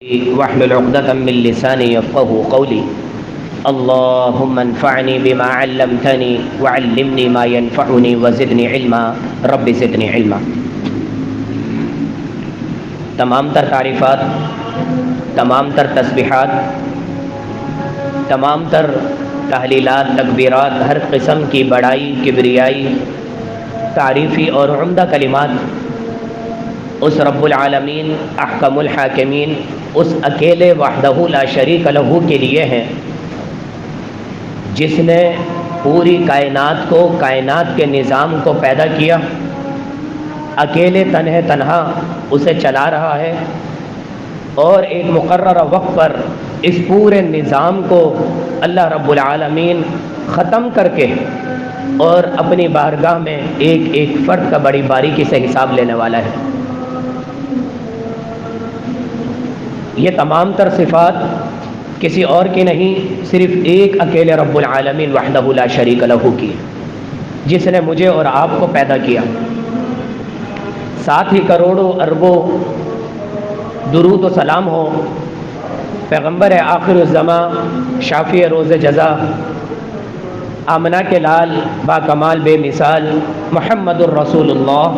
واحلل عقدة من لساني يفقهوا قولي اللهم انفعني بما علمتني وعلمني ما ينفعني وزدني علما رب زدني علما۔ تمام تر تعریفات، تمام تر تسبیحات، تمام تر تحلیلات، تکبیرات، ہر قسم کی بڑائی، کبریائی، تعریفی اور عمدہ کلمات اس رب العالمین احکم الحاکمین، اس اکیلے وحدہ لا شریک لہ کے لیے ہیں جس نے پوری کائنات کو، کائنات کے نظام کو پیدا کیا، اکیلے تنہا اسے چلا رہا ہے، اور ایک مقررہ وقت پر اس پورے نظام کو اللہ رب العالمین ختم کر کے اور اپنی بارگاہ میں ایک ایک فرد کا بڑی باریکی سے حساب لینے والا ہے۔ یہ تمام تر صفات کسی اور کی نہیں، صرف ایک اکیلے رب العالمین وحدہ لا شریک لہ کی، جس نے مجھے اور آپ کو پیدا کیا۔ ساتھ ہی کروڑوں اربوں درود و سلام ہو پیغمبر آخر الزماں، شافی روز جزا، آمنہ کے لال، با کمال بے مثال محمد الرسول اللہ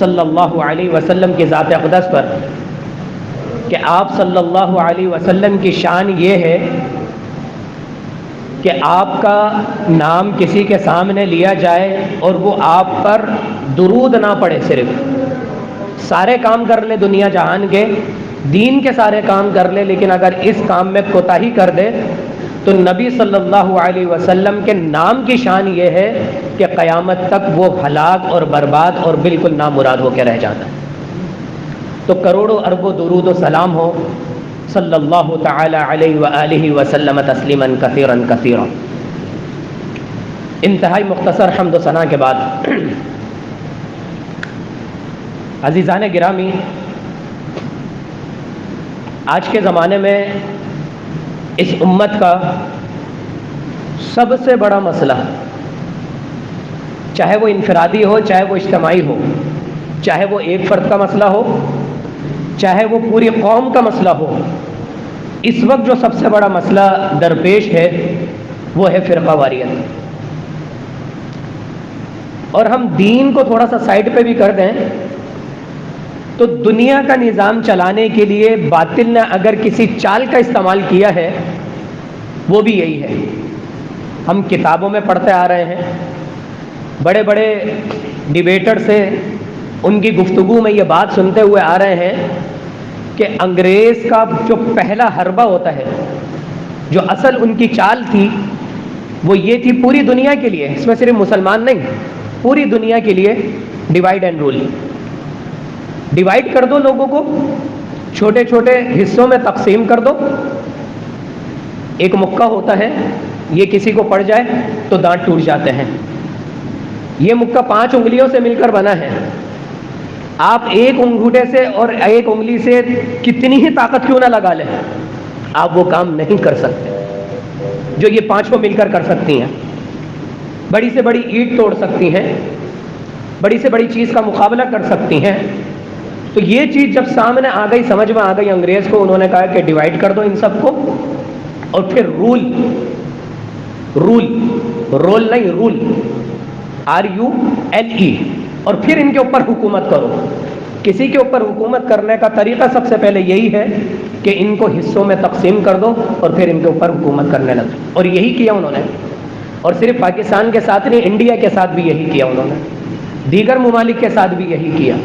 صلی اللہ علیہ وسلم کی ذات اقدس پر کہ آپ صلی اللہ علیہ وسلم کی شان یہ ہے کہ آپ کا نام کسی کے سامنے لیا جائے اور وہ آپ پر درود نہ پڑے، صرف سارے کام کر لے دنیا جہان کے، دین کے سارے کام کر لے، لیکن اگر اس کام میں کوتاہی کر دے تو نبی صلی اللہ علیہ وسلم کے نام کی شان یہ ہے کہ قیامت تک وہ ہلاک اور برباد اور بالکل نامراد ہو کے رہ جاتا ہے۔ تو کروڑوں اربوں درود و سلام ہو صلی اللہ تعالی علیہ وآلہ وسلم تسلیما کثیرا کثیرا۔ انتہائی مختصر حمد و ثنا کے بعد عزیزان گرامی، آج کے زمانے میں اس امت کا سب سے بڑا مسئلہ، چاہے وہ انفرادی ہو، چاہے وہ اجتماعی ہو، چاہے وہ ایک فرد کا مسئلہ ہو، چاہے وہ پوری قوم کا مسئلہ ہو، اس وقت جو سب سے بڑا مسئلہ درپیش ہے وہ ہے فرقہ واریت۔ اور ہم دین کو تھوڑا سا سائڈ پہ بھی کر دیں تو دنیا کا نظام چلانے کے لیے باطل نے اگر کسی چال کا استعمال کیا ہے وہ بھی یہی ہے۔ ہم کتابوں میں پڑھتے آ رہے ہیں، بڑے بڑے ڈیبیٹر سے ان کی گفتگو میں یہ بات سنتے ہوئے آ رہے ہیں کہ انگریز کا جو پہلا حربہ ہوتا ہے، جو اصل ان کی چال تھی وہ یہ تھی پوری دنیا کے لیے، اس میں صرف مسلمان نہیں، پوری دنیا کے لیے ڈیوائڈ اینڈ رول۔ ڈیوائڈ کر دو، لوگوں کو چھوٹے چھوٹے حصوں میں تقسیم کر دو۔ ایک مکہ ہوتا ہے، یہ کسی کو پڑ جائے تو دانت ٹوٹ جاتے ہیں۔ یہ مکہ 5 انگلیوں سے مل کر بنا ہے، آپ ایک انگوٹھے سے اور ایک انگلی سے کتنی ہی طاقت کیوں نہ لگا لیں، آپ وہ کام نہیں کر سکتے جو یہ 5 کو مل کر کر سکتی ہیں۔ بڑی سے بڑی اینٹ توڑ سکتی ہیں، بڑی سے بڑی چیز کا مقابلہ کر سکتی ہیں۔ تو یہ چیز جب سامنے آ گئی، سمجھ میں آ گئی انگریز کو، انہوں نے کہا کہ ڈیوائڈ کر دو ان سب کو، اور پھر رول نہیں، رول RULE، اور پھر ان کے اوپر حکومت کرو۔ کسی کے اوپر حکومت کرنے کا طریقہ سب سے پہلے یہی ہے کہ ان کو حصوں میں تقسیم کر دو اور پھر ان کے اوپر حکومت کرنے لگو، اور یہی کیا انہوں نے۔ اور صرف پاکستان کے ساتھ نہیں، انڈیا کے ساتھ بھی یہی کیا انہوں نے، دیگر ممالک کے ساتھ بھی یہی کیا۔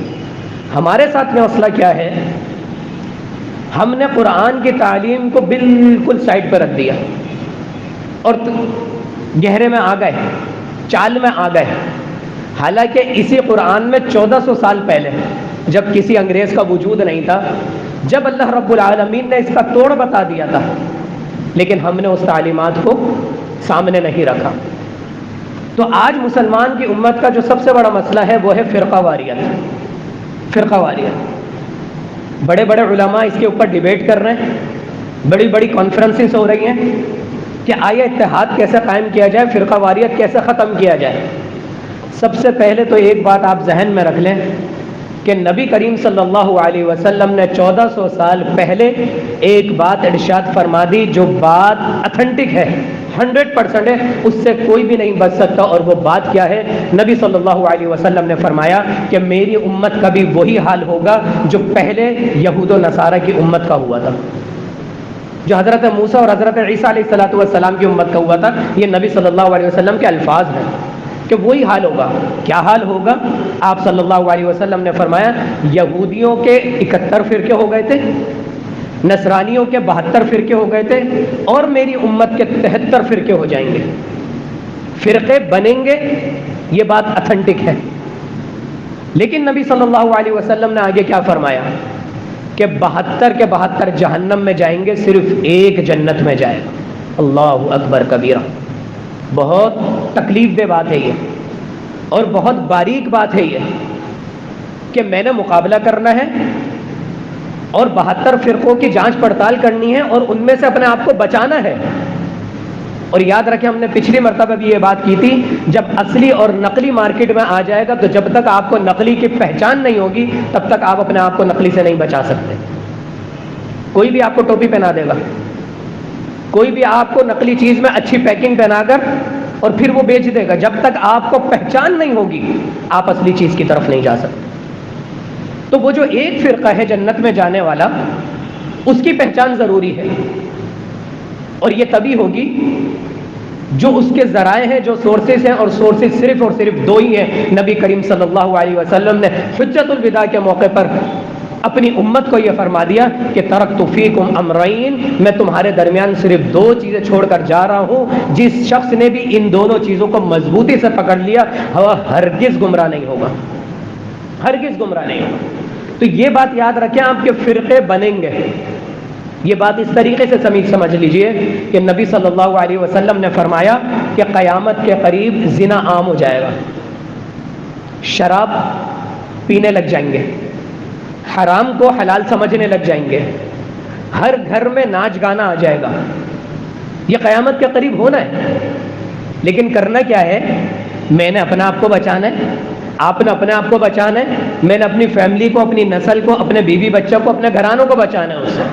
ہمارے ساتھ میں مسئلہ کیا ہے، ہم نے قرآن کی تعلیم کو بالکل سائڈ پہ رکھ دیا اور گہرے میں آ گئے، چال میں آ گئے۔ حالانکہ اسی قرآن میں 1400 سال پہلے، جب کسی انگریز کا وجود نہیں تھا، جب اللہ رب العالمین نے اس کا توڑ بتا دیا تھا، لیکن ہم نے اس تعلیمات کو سامنے نہیں رکھا۔ تو آج مسلمان کی امت کا جو سب سے بڑا مسئلہ ہے وہ ہے فرقہ واریت۔ فرقہ واریت، بڑے بڑے علماء اس کے اوپر ڈیبیٹ کر رہے ہیں، بڑی بڑی کانفرنسز ہو رہی ہیں کہ آیا اتحاد کیسے قائم کیا جائے، فرقہ واریت کیسے ختم کیا جائے۔ سب سے پہلے تو ایک بات آپ ذہن میں رکھ لیں کہ نبی کریم صلی اللہ علیہ وسلم نے 1400 سال پہلے ایک بات ارشاد فرما دی جو بات اتھینٹک ہے، 100% ہے، اس سے کوئی بھی نہیں بچ سکتا. اور وہ بات کیا ہے؟ نبی صلی اللہ علیہ وسلم نے فرمایا کہ میری امت کا بھی وہی حال ہوگا جو پہلے یہود و نصارہ کی امت کا ہوا تھا، جو حضرت موسیٰ اور حضرت عیسیٰ علیہ السلام کی امت کا ہوا تھا. یہ نبی صلی اللہ علیہ وسلم کے الفاظ ہیں کہ وہی حال ہوگا. کیا حال ہوگا؟ آپ صلی اللہ علیہ وسلم نے فرمایا یہودیوں کے 71 فرقے ہو گئے تھے، نصرانیوں کے 72 فرقے ہو گئے تھے، اور میری امت کے 73 فرقے ہو جائیں گے. فرقے بنیں گے، یہ بات اتھینٹک ہے. لیکن نبی صلی اللہ علیہ وسلم نے آگے کیا فرمایا کہ 72 کے 72 جہنم میں جائیں گے، صرف ایک جنت میں جائے گا. اللہ اکبر کبیرہ. بہت تکلیف دہ بات ہے یہ، اور بہت باریک بات ہے یہ کہ میں نے مقابلہ کرنا ہے اور 72 فرقوں کی جانچ پڑتال کرنی ہے اور ان میں سے اپنے آپ کو بچانا ہے. اور یاد رکھیں، ہم نے پچھلی مرتبہ بھی یہ بات کی تھی، جب اصلی اور نقلی مارکیٹ میں آ جائے گا تو جب تک آپ کو نقلی کی پہچان نہیں ہوگی تب تک آپ اپنے آپ کو نقلی سے نہیں بچا سکتے. کوئی بھی آپ کو ٹوپی پہنا دے گا، کوئی بھی آپ کو نقلی چیز میں اچھی پیکنگ پہنا کر اور پھر وہ بیچ دے گا. جب تک آپ کو پہچان نہیں ہوگی آپ اصلی چیز کی طرف نہیں جا سکتے. تو وہ جو ایک فرقہ ہے جنت میں جانے والا، اس کی پہچان ضروری ہے، اور یہ تبھی ہوگی جو اس کے ذرائع ہیں، جو سورسز ہیں، اور سورسز صرف اور صرف دو ہی ہیں. نبی کریم صلی اللہ علیہ وسلم نے حجت الوداع کے موقع پر اپنی امت کو یہ فرما دیا کہ ترکت فیکم امرین، میں تمہارے درمیان صرف 2 چیزیں چھوڑ کر جا رہا ہوں، جس شخص نے بھی ان دونوں چیزوں کو مضبوطی سے پکڑ لیا وہ ہرگز گمراہ نہیں ہوگا، ہرگز گمراہ نہیں ہوگا. تو یہ بات یاد رکھیں، آپ کے فرقے بنیں گے. یہ بات اس طریقے سے سمجھ لیجئے کہ نبی صلی اللہ علیہ وسلم نے فرمایا کہ قیامت کے قریب زنا عام ہو جائے گا، شراب پینے لگ جائیں گے، حرام کو حلال سمجھنے لگ جائیں گے، ہر گھر میں ناچ گانا آ جائے گا. یہ قیامت کے قریب ہونا ہے. لیکن کرنا کیا ہے؟ میں نے اپنے آپ کو بچانا ہے، آپ نے اپنے آپ کو بچانا ہے، میں نے اپنی فیملی کو، اپنی نسل کو، اپنے بیوی بچوں کو، اپنے گھرانوں کو بچانا ہے. اس سے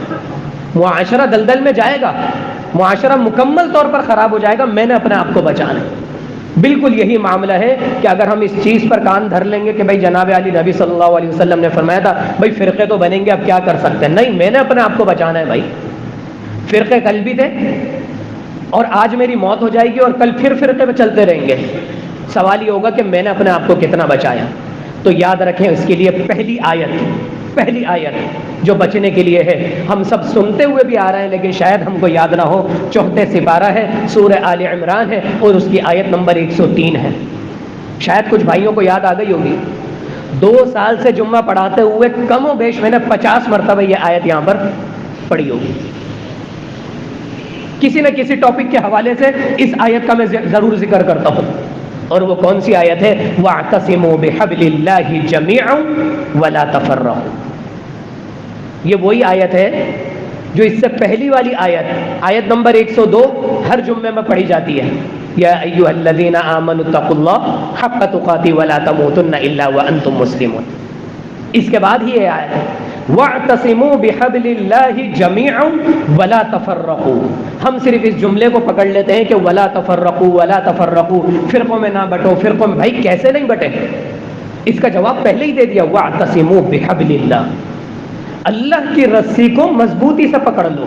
معاشرہ دلدل میں جائے گا، معاشرہ مکمل طور پر خراب ہو جائے گا. میں نے اپنے آپ کو بچانا ہے. بالکل یہی معاملہ ہے کہ اگر ہم اس چیز پر کان دھر لیں گے کہ بھائی جناب علی نبی صلی اللہ علیہ وسلم نے فرمایا تھا بھائی فرقے تو بنیں گے، اب کیا کر سکتے ہیں؟ نہیں، میں نے اپنے آپ کو بچانا ہے. بھائی فرقے کل بھی تھے اور آج میری موت ہو جائے گی اور کل پھر فرقے پہ چلتے رہیں گے. سوال یہ ہوگا کہ میں نے اپنے آپ کو کتنا بچایا. تو یاد رکھیں اس کے لیے پہلی آیت جو بچنے کے لیے ہے، ہم سب سنتے ہوئے بھی آ رہے ہیں لیکن شاید ہم کو یاد نہ ہو، 4 سپارہ ہے، سورہ آل عمران ہے اور اس کی آیت نمبر 103 ہے. شاید کچھ بھائیوں کو یاد آ گئی ہوگی. 2 سال سے جمعہ پڑھاتے ہوئے کم و بیش میں نے 50 مرتبہ یہ آیت یہاں پر پڑھی ہوگی. کسی نہ کسی ٹاپک کے حوالے سے اس آیت کا میں ضرور ذکر کرتا ہوں. اور وہ کون سی آیت ہے؟ وَاعْتَصِمُوا بِحَبْلِ اللَّهِ جَمِيعًا وَلَا تَفَرَّقُوا. یہ وہی آیت ہے جو اس سے پہلی والی آیت نمبر 102 ہر جمعے میں پڑھی جاتی ہے. یا ایھا الذین آمنوا اتقوا اللہ حق تقاتہ ولا تموتن الا وانتم مسلمون. اس کے بعد ہی یہ آیت ہے وَاعْتَصِمُوا بِحَبْلِ اللَّهِ جَمِيعًا وَلَا تَفَرَّقُوا. ہم صرف اس جملے کو پکڑ لیتے ہیں کہ وَلَا تَفَرَّقُوا وَلَا تَفَرَّقُوا، فرقوں میں نہ بٹو، فرقوں میں. بھائی کیسے نہیں بٹے؟ اس کا جواب پہلے ہی دے دیا وَاعْتَصِمُوا بِحَبْلِ اللَّهِ. اللہ کی رسی کو مضبوطی سے پکڑ لو.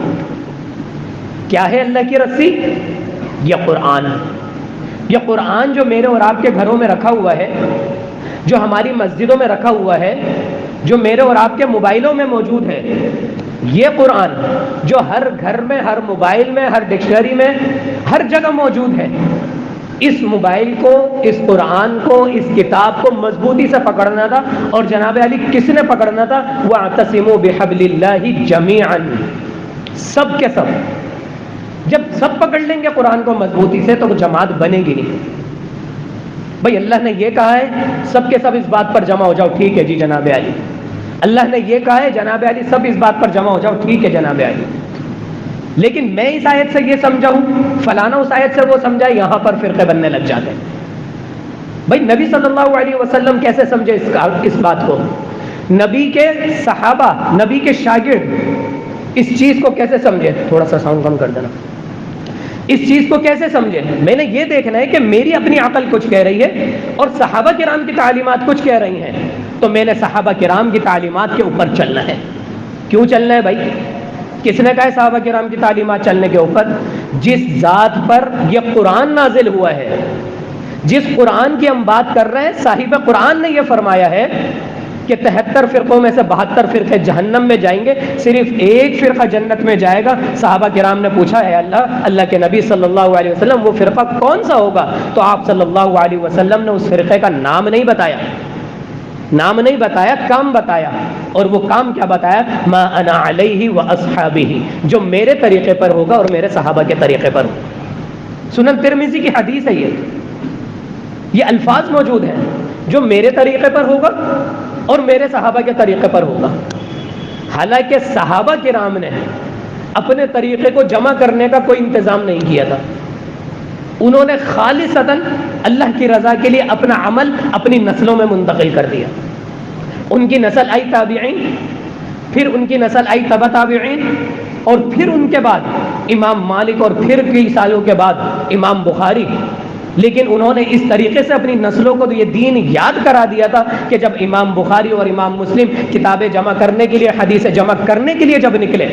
کیا ہے اللہ کی رسی؟ یہ قرآن. یہ قرآن جو میرے اور آپ کے گھروں میں رکھا ہوا ہے، جو ہماری مسجدوں میں رکھا ہوا ہے، جو میرے اور آپ کے موبائلوں میں موجود ہے، یہ قرآن جو ہر گھر میں، ہر موبائل میں، ہر ڈکشنری میں، ہر جگہ موجود ہے، اس موبائل کو، اس قرآن کو، اس کتاب کو مضبوطی سے پکڑنا تھا. اور جناب علی کس نے پکڑنا تھا؟ وَاعْتَصِمُوا بِحَبْلِ اللَّهِ جَمِيعًا. سب کے سب. جب سب پکڑ لیں گے قرآن کو مضبوطی سے تو وہ جماعت بنے گی نہیں. بھائی اللہ نے یہ کہا ہے سب کے سب اس بات پر جمع ہو جاؤ، ٹھیک ہے جی جناب علی. اللہ نے یہ کہا ہے جناب علی سب اس بات پر جمع ہو جاؤ، ٹھیک ہے جناب علی. لیکن میں اس آیت سے یہ سمجھا ہوں، فلانا اس آیت سے وہ سمجھا، یہاں پر فرقے بننے لگ جاتے ہیں. بھائی نبی صلی اللہ علیہ وسلم کیسے سمجھے اس بات کو؟ نبی کے صحابہ، نبی کے شاگرد اس چیز کو کیسے سمجھے؟ تھوڑا سا ساؤنڈ کم کر دینا. اس چیز کو کیسے سمجھے؟ میں نے یہ دیکھنا ہے کہ میری اپنی عقل کچھ کہہ رہی ہے اور صحابہ کرام کی تعلیمات کچھ کہہ رہی ہیں، تو میں نے صحابہ کرام کی تعلیمات کے اوپر چلنا ہے. کیوں چلنا ہے بھائی؟ کس نے کہا ہے صحابہ کرام کی تعلیمات چلنے کے اوپر؟ جس ذات پر یہ قرآن نازل ہوا ہے، جس قرآن کی ہم بات کر رہے ہیں، صاحب قرآن نے یہ فرمایا ہے کہ 73 فرقوں میں سے 72 فرقے جہنم میں جائیں گے، صرف ایک فرقہ جنت میں جائے گا. صحابہ کرام نے پوچھا ہے اللہ کے نبی صلی اللہ علیہ وسلم وہ فرقہ کون سا ہوگا؟ تو آپ صلی اللہ علیہ وسلم نے اس فرقے کا نام نہیں بتایا، نام نہیں بتایا، کام بتایا. اور وہ کام کیا بتایا؟ ما انا علیہ واصحابہ، جو میرے طریقے پر ہوگا اور میرے صحابہ کے طریقے پر ہوگا. سنن ترمذی کی حدیث ہے، یہ الفاظ موجود ہیں، جو میرے طریقے پر ہوگا اور میرے صحابہ کے طریقے پر ہوگا. حالانکہ صحابہ کرام نے اپنے طریقے کو جمع کرنے کا کوئی انتظام نہیں کیا تھا. انہوں نے خالصتاً اللہ کی رضا کے لیے اپنا عمل اپنی نسلوں میں منتقل کر دیا. ان کی نسل آئی تابعین، پھر ان کی نسل آئی تبع تابعین، اور پھر ان کے بعد امام مالک، اور پھر کئی سالوں کے بعد امام بخاری. لیکن انہوں نے اس طریقے سے اپنی نسلوں کو یہ دین یاد کرا دیا تھا کہ جب امام بخاری اور امام مسلم کتابیں جمع کرنے کے لیے، حدیثیں جمع کرنے کے لیے جب نکلے،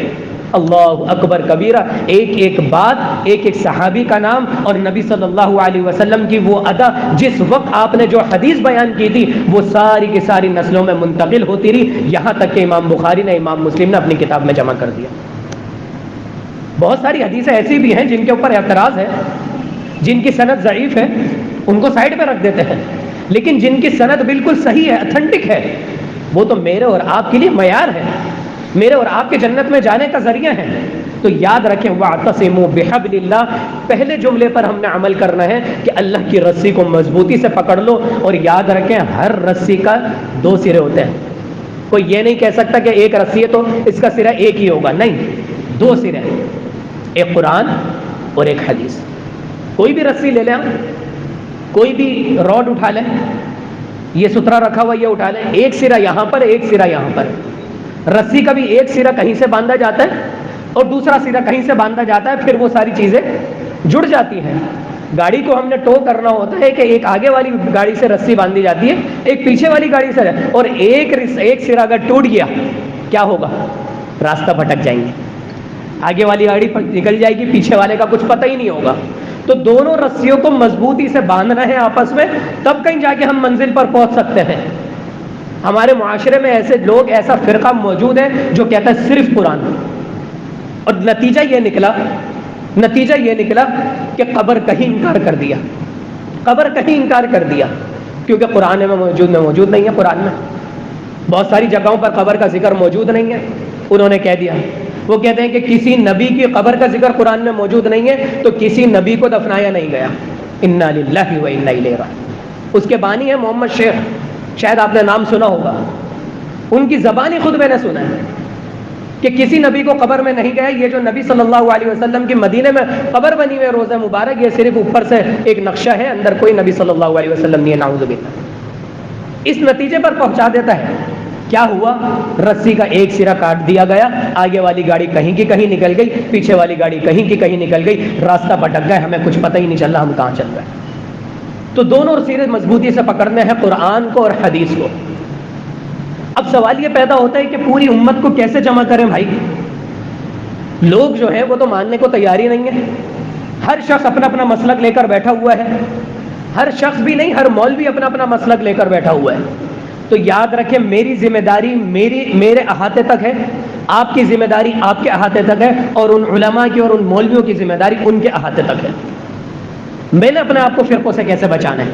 اللہ اکبر کبیرہ، ایک ایک بات، ایک ایک صحابی کا نام اور نبی صلی اللہ علیہ وسلم کی وہ ادا، جس وقت آپ نے جو حدیث بیان کی تھی، وہ ساری کی ساری نسلوں میں منتقل ہوتی رہی، یہاں تک کہ امام بخاری نے، امام مسلم نے اپنی کتاب میں جمع کر دیا. بہت ساری حدیثیں ایسی بھی ہیں جن کے اوپر اعتراض ہے، جن کی سند ضعیف ہے، ان کو سائڈ پہ رکھ دیتے ہیں. لیکن جن کی سند بالکل صحیح ہے، اتھینٹک ہے، وہ تو میرے اور آپ کے لیے معیار ہے، میرے اور آپ کے جنت میں جانے کا ذریعہ ہے. تو یاد رکھیں وَاعْتَصِمُوا بِحَبْلِ اللَّهِ، پہلے جملے پر ہم نے عمل کرنا ہے کہ اللہ کی رسی کو مضبوطی سے پکڑ لو. اور یاد رکھیں ہر رسی کا دو سرے ہوتے ہیں. کوئی یہ نہیں کہہ سکتا کہ ایک رسی ہے تو اس کا سرا ایک ہی ہوگا، نہیں، دو سرے ہیں، ایک قرآن اور ایک حدیث. کوئی بھی رسی لے لیں، کوئی بھی راڈ اٹھا لیں، یہ سترا رکھا ہوا یہ اٹھا لیں، ایک سرا یہاں پر، ایک سرا یہاں پر. رسی کا بھی ایک سرا کہیں سے باندھا جاتا ہے اور دوسرا سرا کہیں سے باندھا جاتا ہے، پھر وہ ساری چیزیں جڑ جاتی ہیں. گاڑی کو ہم نے ٹو کرنا ہوتا ہے کہ ایک آگے والی گاڑی سے رسی باندھی جاتی ہے، ایک پیچھے والی گاڑی سے، اور ایک سرا اگر ٹوٹ گیا کیا ہوگا؟ راستہ بھٹک جائیں گے، آگے والی گاڑی نکل جائے گی، پیچھے والے کا کچھ پتہ ہی نہیں ہوگا. تو دونوں رسیوں کو مضبوطی سے باندھنا ہے آپس میں، تب کہیں جا کے ہم منزل پر پہنچ سکتے ہیں. ہمارے معاشرے میں ایسے لوگ، ایسا فرقہ موجود ہے جو کہتا ہے صرف قرآن، اور نتیجہ یہ نکلا کہ قبر کہیں انکار کر دیا، قبر کہیں انکار کر دیا، کیونکہ قرآن میں موجود نہیں ہے. قرآن میں بہت ساری جگہوں پر قبر کا ذکر موجود نہیں ہے، انہوں نے کہہ دیا. وہ کہتے ہیں کہ کسی نبی کی قبر کا ذکر قرآن میں موجود نہیں ہے تو کسی نبی کو دفنایا نہیں گیا. انا للہ و انا الیہ راجعون. اس کے بانی ہے محمد شیخ، شاید آپ نے نام سنا ہوگا، ان کی زبانی خود میں نے سنا ہے کہ کسی نبی کو قبر میں نہیں گیا. یہ جو نبی صلی اللہ علیہ وسلم کی مدینے میں قبر بنی ہوئی روضہ مبارک، یہ صرف اوپر سے ایک نقشہ ہے، اندر کوئی نبی صلی اللہ علیہ وسلم نہیں ہے، نعوذ باللہ. اس نتیجے پر پہنچا دیتا ہے. کیا ہوا؟ رسی کا ایک سرا کاٹ دیا گیا، آگے والی گاڑی کہیں کی کہیں نکل گئی، پیچھے والی گاڑی کہیں کی کہیں نکل گئی، راستہ بھٹک گئے، ہمیں کچھ پتہ ہی نہیں چل رہا ہم کہاں چل رہے ہیں. تو دونوں سرے مضبوطی سے پکڑنے ہیں، قرآن کو اور حدیث کو. اب سوال یہ پیدا ہوتا ہے کہ پوری امت کو کیسے جمع کریں بھائی؟ لوگ جو ہیں وہ تو ماننے کو تیار ہی نہیں ہے. ہر شخص اپنا اپنا مسلک لے کر بیٹھا ہوا ہے، ہر شخص بھی نہیں، ہر مولوی اپنا اپنا مسلک لے کر بیٹھا ہوا ہے. تو یاد رکھیں میری ذمہ داری میرے احاطے تک ہے، آپ کی ذمہ داری آپ کے احاطے تک ہے، اور ان علماء کی اور ان مولویوں کی ذمہ داری ان کے احاطے تک ہے. میں نے اپنے آپ کو فرقوں سے کیسے بچانا ہے؟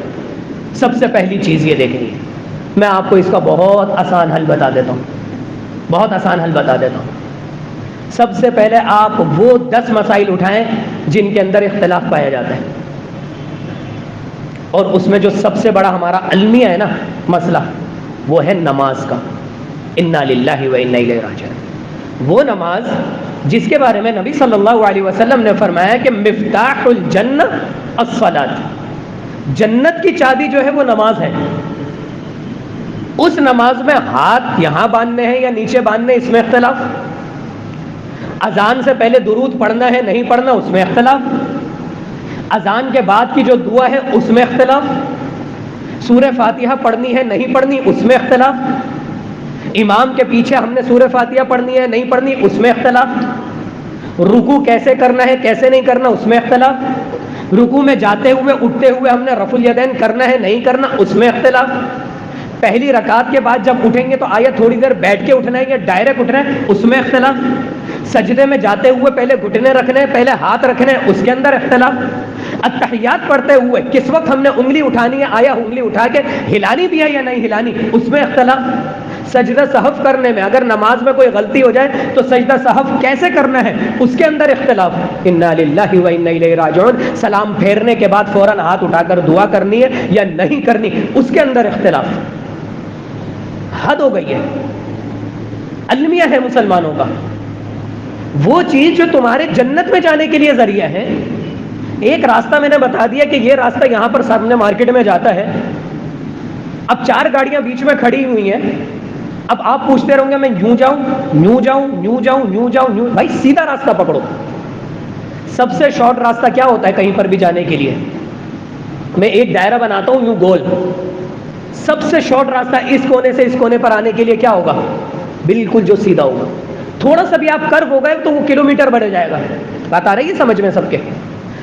سب سے پہلی چیز یہ دیکھنی ہے. میں آپ کو اس کا بہت آسان حل بتا دیتا ہوں، بہت آسان حل بتا دیتا ہوں. سب سے پہلے آپ وہ 10 مسائل اٹھائیں جن کے اندر اختلاف پایا جاتا ہے، اور اس میں جو سب سے بڑا ہمارا المیہ ہے نا مسئلہ، وہ ہے نماز کا. انا للہ و انا الیہ راجعون. وہ نماز جس کے بارے میں نبی صلی اللہ علیہ وسلم نے فرمایا کہ مفتاح الجنہ الصلاۃ، جنت کی چابی جو ہے وہ نماز ہے. اس نماز میں ہاتھ یہاں باندھنے ہیں یا نیچے باندھنے، اس میں اختلاف. اذان سے پہلے درود پڑھنا ہے نہیں پڑھنا، اس میں اختلاف. اذان کے بعد کی جو دعا ہے اس میں اختلاف. سورہ فاتحہ پڑھنی ہے نہیں پڑھنی، اس میں اختلاف. امام کے پیچھے ہم نے سورہ فاتحہ پڑھنی ہے نہیں پڑھنی، اس میں اختلاف. رکوع کیسے کرنا ہے کیسے نہیں کرنا، اس میں اختلاف. رکوع میں جاتے ہوئے اٹھتے ہوئے ہم نے رفع الیدین کرنا ہے نہیں کرنا، اس میں اختلاف. پہلی رکعت کے بعد جب اٹھیں گے تو آیا تھوڑی دیر بیٹھ کے اٹھنا ہے یا ڈائریکٹ اٹھنا ہے، اس میں اختلاف. سجدے میں جاتے ہوئے پہلے گھٹنے رکھنے ہیں پہلے ہاتھ رکھنے ہیں، اس کے اندر اختلاف. التحیات پڑھتے ہوئے کس وقت ہم نے انگلی اٹھانی ہے، آیا انگلی اٹھا کے ہلانی بھی ہے یا نہیں ہلانی، اس میں اختلاف. سجدہ سہو کرنے میں اگر نماز میں کوئی غلطی ہو جائے تو سجدہ سہو کیسے کرنا ہے، اس کے اندر اختلاف. انا للہ و انا الیہ راجعون، سلام پھیرنے کے بعد فوراً ہاتھ اٹھا کر دعا کرنی ہے یا نہیں کرنی، اس کے اندر اختلاف. حد ہو گئی ہے. المیہ ہے مسلمانوں کا. وہ چیز جو تمہارے جنت میں جانے کے لیے ذریعہ ہے. ایک راستہ میں نے بتا دیا کہ یہ راستہ یہاں پر سامنے مارکیٹ میں جاتا ہے. اب 4 گاڑیاں بیچ میں کھڑی ہوئی ہیں. اب آپ پوچھتے رہو گے میں یوں جاؤں یوں جاؤں یوں جاؤں یوں جاؤں یوں. بھائی سیدھا راستہ پکڑو. سب سے شارٹ راستہ کیا ہوتا ہے کہیں پر بھی جانے کے لیے؟ میں ایک دائرہ بناتا ہوں یوں گول. سب سے شارٹ راستہ اس کونے سے اس کونے پر آنے کے لیے کیا ہوگا؟ بالکل جو سیدھا ہوگا. تھوڑا سا بھی آپ کرو ہو گئے تو وہ کلومیٹر بڑھ جائے گا. بات آ رہی ہے سمجھ میں سب کے؟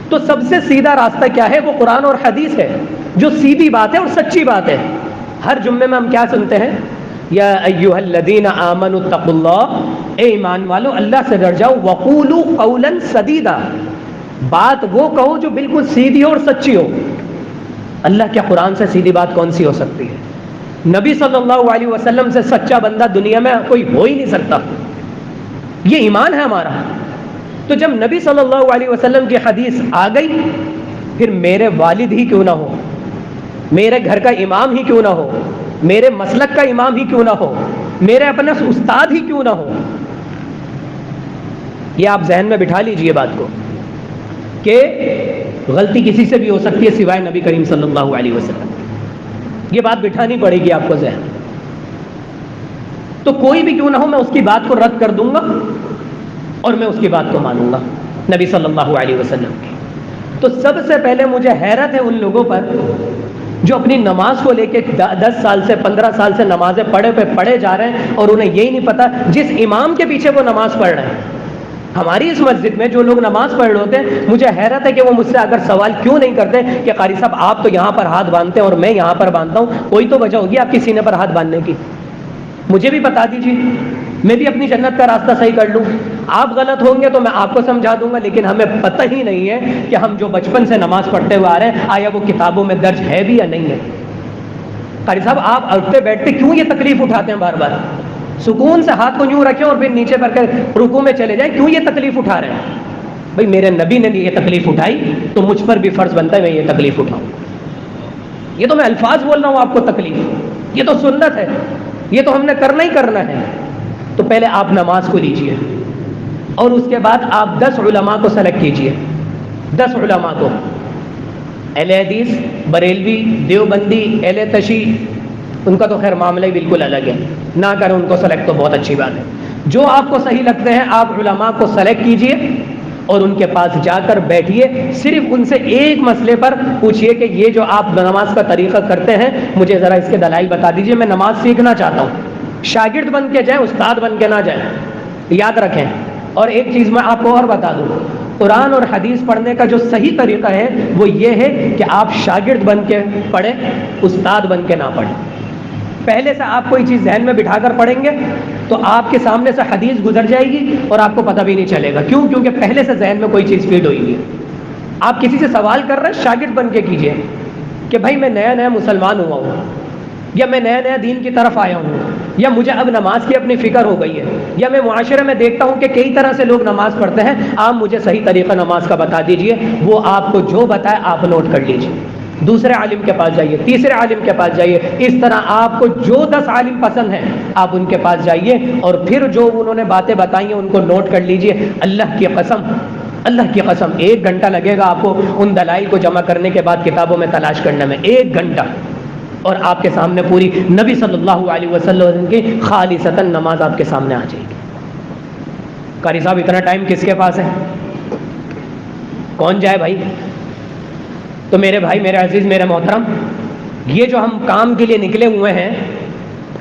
تو سب سے سیدھا راستہ کیا ہے؟ وہ قرآن اور حدیث ہے جو سیدھی بات ہے اور سچی بات ہے. ہر جمعے میں ہم کیا سنتے ہیں؟ یا ایھا الذین آمنوا اتقوا اللہ، اے ایمان والو اللہ سے ڈر جاؤ. وقولوا قولا سدیدا، بات وہ کہو جو بالکل سیدھی اور سچی ہو. اللہ کے قرآن سے سیدھی بات کون سی ہو سکتی ہے؟ نبی صلی اللہ علیہ وسلم سے سچا بندہ دنیا میں کوئی ہو ہی نہیں سکتا. یہ ایمان ہے ہمارا. تو جب نبی صلی اللہ علیہ وسلم کی حدیث آ گئی، پھر میرے والد ہی کیوں نہ ہو، میرے گھر کا امام ہی کیوں نہ ہو، میرے مسلک کا امام ہی کیوں نہ ہو، میرے اپنے استاد ہی کیوں نہ ہو، یہ آپ ذہن میں بٹھا لیجئے بات کو کہ غلطی کسی سے بھی ہو سکتی ہے سوائے نبی کریم صلی اللہ علیہ وسلم. یہ بات بٹھانی پڑے گی آپ کو ذہن. تو کوئی بھی کیوں نہ ہو میں اس کی بات کو رد کر دوں گا اور میں اس کی بات کو مانوں گا نبی صلی اللہ علیہ وسلم کی. تو سب سے پہلے مجھے حیرت ہے ان لوگوں پر جو اپنی نماز کو لے کے 10 سال سے 15 سال سے نمازیں پڑھے جا رہے ہیں اور انہیں یہی نہیں پتا جس امام کے پیچھے وہ نماز پڑھ رہے ہیں. ہماری اس مسجد میں جو لوگ نماز پڑھ رہے ہوتے ہیں، مجھے حیرت ہے کہ وہ مجھ سے اگر سوال کیوں نہیں کرتے کہ قاری صاحب آپ تو یہاں پر ہاتھ باندھتے ہیں اور میں یہاں پر باندھتا ہوں، کوئی تو وجہ ہوگی آپ کے سینے پر ہاتھ باندھنے کی. مجھے بھی بتا دیجیے، میں بھی اپنی جنت کا راستہ صحیح کر لوں. آپ غلط ہوں گے تو میں آپ کو سمجھا دوں گا، لیکن ہمیں پتہ ہی نہیں ہے کہ ہم جو بچپن سے نماز پڑھتے ہوئے آ رہے ہیں آیا وہ کتابوں میں درج ہے بھی یا نہیں ہے. قاری صاحب آپ اٹھتے بیٹھتے کیوں یہ تکلیف اٹھاتے ہیں بار بار؟ سکون سے ہاتھ کو یوں رکھیں اور پھر نیچے کر کے رکوع میں چلے جائیں، کیوں یہ تکلیف اٹھا رہے ہیں؟ بھائی میرے نبی نے یہ تکلیف اٹھائی تو مجھ پر بھی فرض بنتا ہے میں یہ تکلیف اٹھاؤں. یہ تو میں الفاظ بول رہا ہوں آپ کو تکلیف، یہ تو سنت ہے، یہ تو ہم نے کرنا ہی کرنا ہے. تو پہلے آپ نماز کو لیجئے اور اس کے بعد آپ 10 علماء کو سلیکٹ کیجئے. 10 علماء کو، اہل حدیث، بریلوی، دیوبندی، اہل تشیع، ان کا تو خیر معاملہ ہی بالکل الگ ہے، نہ کریں ان کو سلیکٹ تو بہت اچھی بات ہے. جو آپ کو صحیح لگتے ہیں آپ علماء کو سلیکٹ کیجئے اور ان کے پاس جا کر بیٹھیے. صرف ان سے ایک مسئلے پر پوچھئے کہ یہ جو آپ نماز کا طریقہ کرتے ہیں مجھے ذرا اس کے دلائل بتا دیجئے، میں نماز سیکھنا چاہتا ہوں. شاگرد بن کے جائیں، استاد بن کے نہ جائیں، یاد رکھیں. اور ایک چیز میں آپ کو اور بتا دوں، قرآن اور حدیث پڑھنے کا جو صحیح طریقہ ہے وہ یہ ہے کہ آپ شاگرد بن کے پڑھیں، استاد بن کے نہ پڑھیں. پہلے سے آپ کوئی چیز ذہن میں بٹھا کر پڑھیں گے تو آپ کے سامنے سے حدیث گزر جائے گی اور آپ کو پتہ بھی نہیں چلے گا. کیوں؟ کیونکہ پہلے سے ذہن میں کوئی چیز فیڈ ہوئی ہے. آپ کسی سے سوال کر رہے ہیں، شاگرد بن کے کیجئے کہ بھائی میں نیا نیا مسلمان ہوا ہوں، یا میں نیا نیا دین کی طرف آیا ہوں، یا مجھے اب نماز کی اپنی فکر ہو گئی ہے، یا میں معاشرے میں دیکھتا ہوں کہ کئی طرح سے لوگ نماز پڑھتے ہیں، آپ مجھے صحیح طریقہ نماز کا بتا دیجئے. وہ آپ کو جو بتائے آپ نوٹ کر لیجئے. دوسرے عالم کے پاس جائیے، تیسرے عالم کے پاس جائیے. اس طرح آپ کو جو 10 عالم پسند ہیں آپ ان کے پاس جائیے اور پھر جو انہوں نے باتیں بتائی ہیں ان کو نوٹ کر لیجئے. اللہ کی قسم 1 گھنٹہ لگے گا آپ کو ان دلائل کو جمع کرنے کے بعد کتابوں میں تلاش کرنے میں. 1 گھنٹہ اور آپ کے سامنے پوری نبی صلی اللہ علیہ وسلم کی خالصتاً نماز آپ کے سامنے آ جائے گی. قاری صاحب اتنا ٹائم کس کے پاس ہے؟ کون جائے بھائی؟ تو میرے بھائی، میرے عزیز، میرے محترم، یہ جو ہم کام کے لیے نکلے ہوئے ہیں،